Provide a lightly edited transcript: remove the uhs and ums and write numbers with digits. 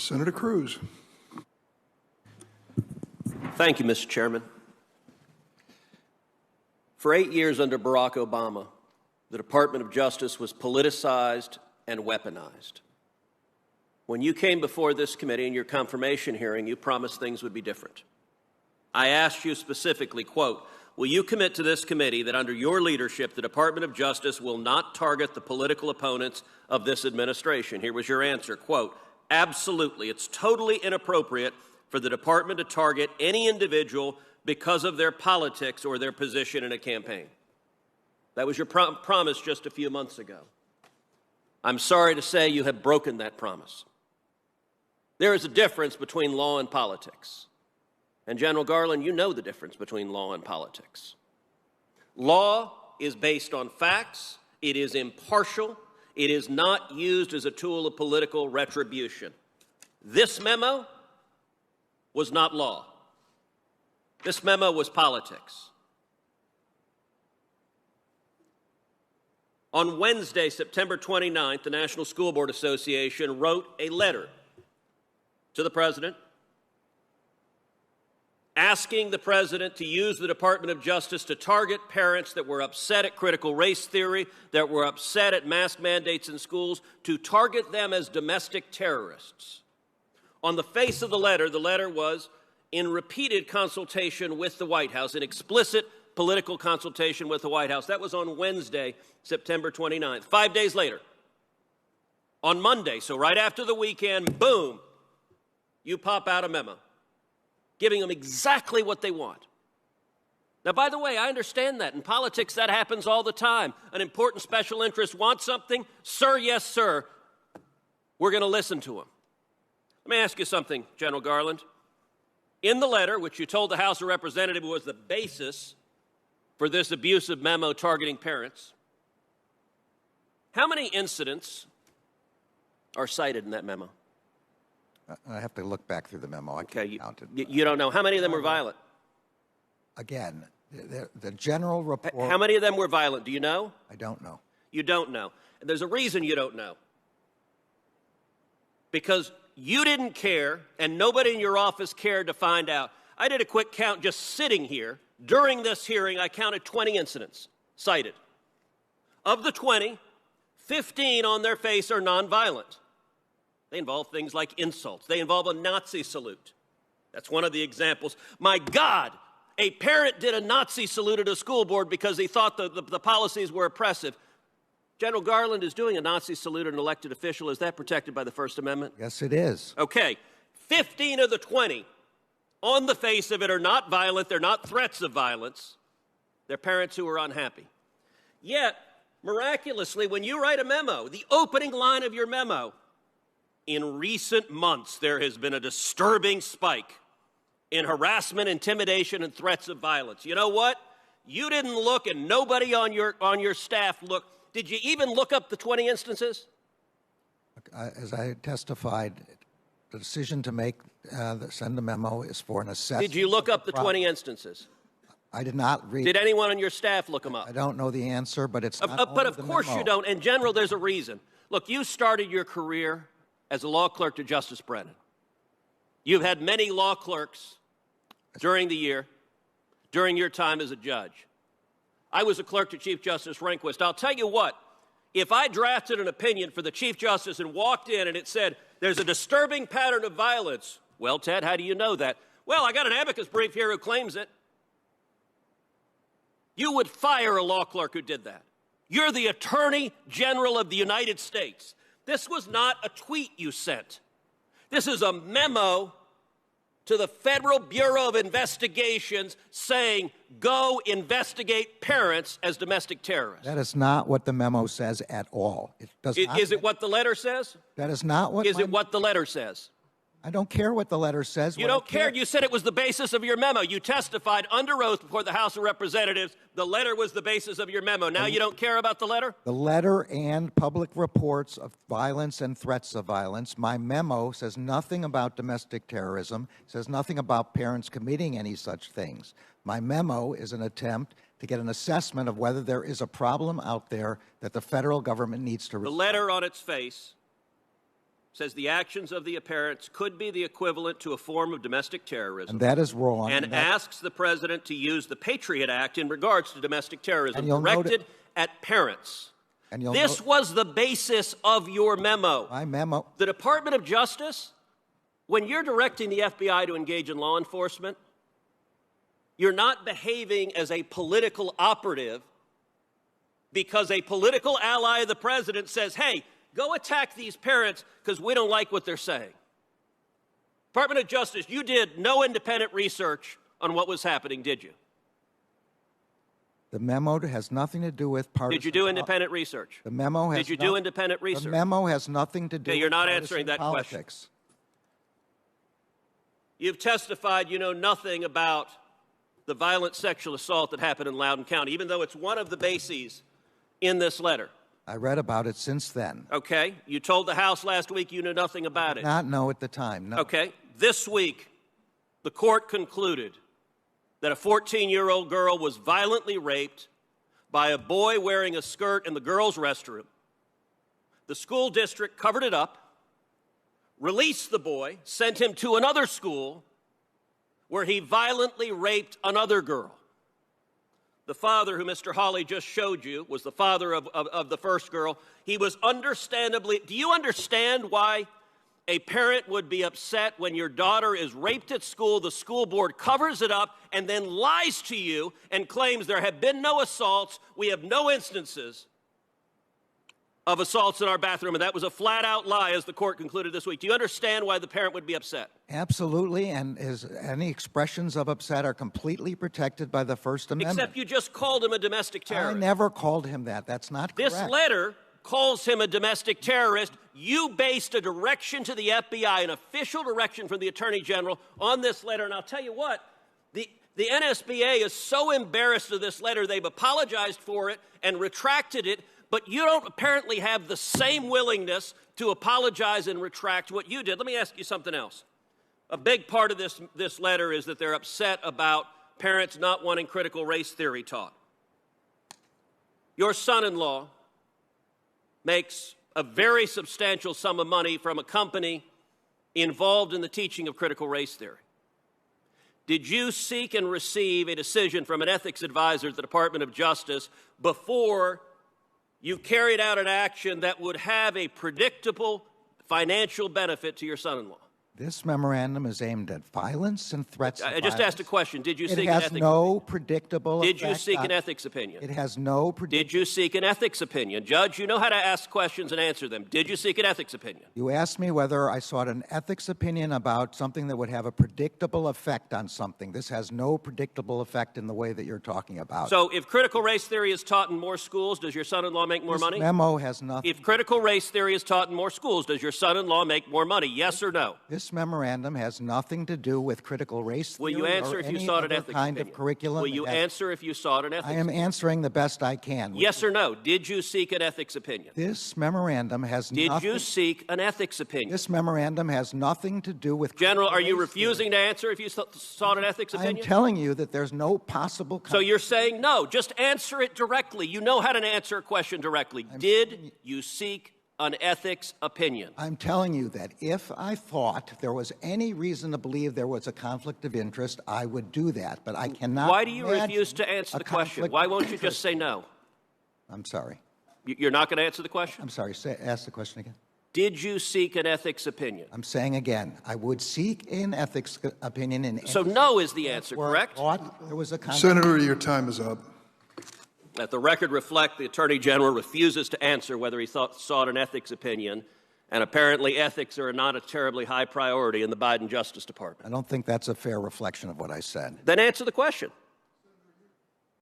Senator Cruz. Thank you, Mr. Chairman. For 8 years under Barack Obama, the Department of Justice was politicized and weaponized. When you came before this committee in your confirmation hearing, you promised things would be different. I asked you specifically, quote, will you commit to this committee that under your leadership, the Department of Justice will not target the political opponents of this administration? Here was your answer, quote, absolutely. It's totally inappropriate for the department to target any individual because of their politics or their position in a campaign. That was your promise just a few months ago. I'm sorry to say you have broken that promise. There is a difference between law and politics. And General Garland, you know the difference between law and politics. Law is based on facts. It is impartial. It is not used as a tool of political retribution. This memo was not law. This memo was politics. On Wednesday, September 29th, the National School Board Association wrote a letter to the President asking the President to use the Department of Justice to target parents that were upset at critical race theory, that were upset at mask mandates in schools, to target them as domestic terrorists. On the face of the letter was in repeated consultation with the White House, in explicit political consultation with the White House. That was on Wednesday, September 29th. 5 days later, on Monday, so right after the weekend, boom, you pop out a memo, giving them exactly what they want. Now, by the way, I understand that. In politics, that happens all the time. An important special interest wants something. Sir, yes, sir. We're going to listen to them. Let me ask you something, General Garland. In the letter, which you told the House of Representatives was the basis for this abusive memo targeting parents, how many incidents are cited in that memo? I have to look back through the memo. I can't count it. You don't know. How many of them were violent? Again, the general report... How many of them were violent? Do you know? I don't know. You don't know. And there's a reason you don't know. Because you didn't care, and nobody in your office cared to find out. I did a quick count just sitting here. During this hearing, I counted 20 incidents cited. Of the 20, 15 on their face are nonviolent. They involve things like insults. They involve a Nazi salute. That's one of the examples. My God, a parent did a Nazi salute at a school board because he thought the policies were oppressive. General Garland is doing a Nazi salute at an elected official. Is that protected by the First Amendment? Yes, it is. Okay. 15 of the 20 on the face of it are not violent. They're not threats of violence. They're parents who are unhappy. Yet, miraculously, when you write a memo, the opening line of your memo, in recent months, there has been a disturbing spike in harassment, intimidation, and threats of violence. You know what? You didn't look, and nobody on your staff looked. Did you even look up the 20 instances? As I testified, the decision to send the memo is for an assessment. Did you look up the 20 instances? I did not read. Did anyone on your staff look them up? I don't know the answer, but it's not But of the course memo. you don't. And General, there's a reason. Look, you started your career as a law clerk to Justice Brennan. You've had many law clerks during the year, during your time as a judge. I was a clerk to Chief Justice Rehnquist. I'll tell you what, if I drafted an opinion for the Chief Justice and walked in and it said, there's a disturbing pattern of violence, well, Ted, how do you know that? Well, I got an amicus brief here who claims it. You would fire a law clerk who did that. You're the Attorney General of the United States. This was not a tweet you sent. This is a memo to the Federal Bureau of Investigations saying, go investigate parents as domestic terrorists. That is not what the memo says at all. It does not. Is it what the letter says? That is not what. Is it what the letter says? I don't care what the letter says. You don't care. You said it was the basis of your memo. You testified under oath before the House of Representatives. The letter was the basis of your memo. Now you don't care about the letter? The letter and public reports of violence and threats of violence. My memo says nothing about domestic terrorism, says nothing about parents committing any such things. My memo is an attempt to get an assessment of whether there is a problem out there that the federal government needs to resolve. The letter on its face says the actions of the parents could be the equivalent to a form of domestic terrorism. And that is wrong. And asks the president to use the Patriot Act in regards to domestic terrorism directed at parents. This was the basis of your memo. My memo. The Department of Justice, when you're directing the FBI to engage in law enforcement, you're not behaving as a political operative because a political ally of the president says, hey, go attack these parents because we don't like what they're saying. Department of Justice, you did no independent research on what was happening, did you? The memo has nothing to do with partisan. Did you do independent research? The memo has. Did you do independent research? The memo has nothing to do. Okay, you're not with answering that politics. question. You've testified you know nothing about the violent sexual assault that happened in Loudoun County, even though it's one of the bases in this letter. I read about it since then. Okay. You told the House last week you knew nothing about it. Not know at the time, no. Okay. This week, the court concluded that a 14-year-old girl was violently raped by a boy wearing a skirt in the girls' restroom. The school district covered it up, released the boy, sent him to another school where he violently raped another girl. The father, who Mr. Hawley just showed you, was the father of the first girl. He was understandably, do you understand why a parent would be upset when your daughter is raped at school, the school board covers it up, and then lies to you and claims there have been no assaults, we have no instances of assaults in our bathroom, and that was a flat-out lie, as the court concluded this week. Do you understand why the parent would be upset? Absolutely, and any expressions of upset are completely protected by the First Amendment. Except you just called him a domestic terrorist. I never called him that. That's not correct. This letter calls him a domestic terrorist. You based a direction to the FBI, an official direction from the Attorney General, on this letter, and I'll tell you what, the NSBA is so embarrassed of this letter, they've apologized for it and retracted it, but you don't apparently have the same willingness to apologize and retract what you did. Let me ask you something else. A big part of this letter is that they're upset about parents not wanting critical race theory taught. Your son-in-law makes a very substantial sum of money from a company involved in the teaching of critical race theory. Did you seek and receive a decision from an ethics advisor at the Department of Justice before you carried out an action that would have a predictable financial benefit to your son-in-law? This memorandum is aimed at violence and threats of violence. I just asked a question. Did you seek an ethics opinion? It has no predictable effect. Did you seek an ethics opinion? It has no predictable. Did you seek an ethics opinion? Judge, you know how to ask questions and answer them. Did you seek an ethics opinion? You asked me whether I sought an ethics opinion about something that would have a predictable effect on something. This has no predictable effect in the way that you're talking about. So if critical race theory is taught in more schools, does your son-in-law make more money? This memo has nothing. If critical race theory is taught in more schools, does your son-in-law make more money? Yes or no? This memorandum has nothing to do with critical race theory. Will you answer if you sought an ethics kind opinion? Of curriculum. Will you answer if you sought an ethics I am opinion? answering the best I can. Yes or no? Did you seek an ethics opinion? This memorandum has nothing. Did you seek an ethics opinion? This memorandum has nothing to do with. General, are you refusing to answer if you sought an ethics opinion? I'm telling you that there's no possible. So you're saying no. Just answer it directly. You know how to answer a question directly. Did you seek an ethics opinion? I'm telling you that if I thought there was any reason to believe there was a conflict of interest, I would do that. But I cannot. Why do you refuse to answer the question? Why won't you just say no? I'm sorry. You're not going to answer the question? I'm sorry. Ask the question again. Did you seek an ethics opinion? I'm saying again, I would seek an ethics opinion in. So no is the answer, correct? There was a Senator, your time is up. Let the record reflect the Attorney General refuses to answer whether he sought an ethics opinion, and apparently ethics are not a terribly high priority in the Biden Justice Department. I don't think that's a fair reflection of what I said. Then answer the question.